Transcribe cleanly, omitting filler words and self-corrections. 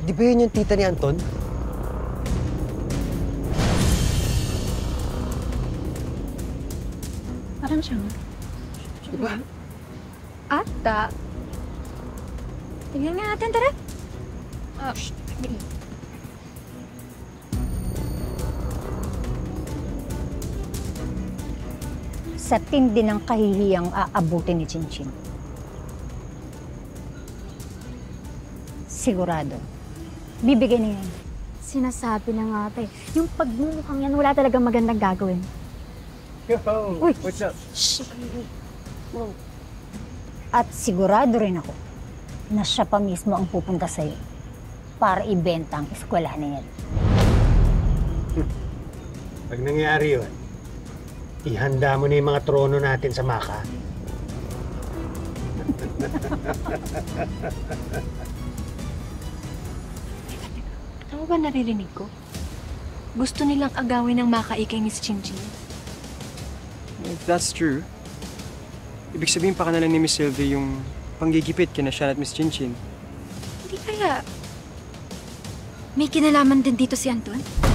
Di ba yun yung tita ni Anton? Parang siya nga. Di ba? Ata. Tingnan nga natin, tara. Sa tindi ng kahihiyang aabutin ni Chinchin. Sigurado. Bibigay na yan. Sinasabi na nga ate, yung pagmumukhang yan, wala talagang magandang gagawin. Yo, Uy. what's up? Shh! At sigurado rin ako na siya pa mismo ang pupunta sa'yo para ibenta ang eskwelahan na yan. Pag nangyari yun, ihanda mo na yung mga trono natin sa Maka. Ano ba naririnig ko? Gusto nilang agawin ng Maka kay Miss Chinchin. If that's true, ibig sabihin pa ka na lang ni Miss Sylvie yung panggigipit kina Shan at Miss Chinchin. Hindi kaya. May kinalaman din dito si Anton?